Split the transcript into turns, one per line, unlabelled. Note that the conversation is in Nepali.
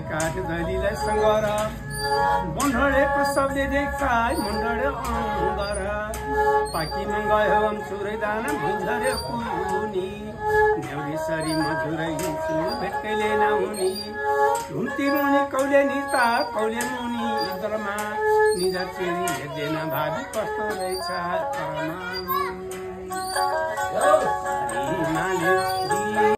काठ दलीलाई सङ्गर बन्ढडेको सबले देख्छ मन्डडे अङ्गर पाकीमा गयो चुरै दाना भुइँझरे कुनी न्याउरीसरी मधुरै हिँड्छु भेट्कैले नहुनी घुम्ती मुनि कौले निता कौले मुनि इन्द्रमा निज चेरी हेर्दैन भावी कस्तो रहेछ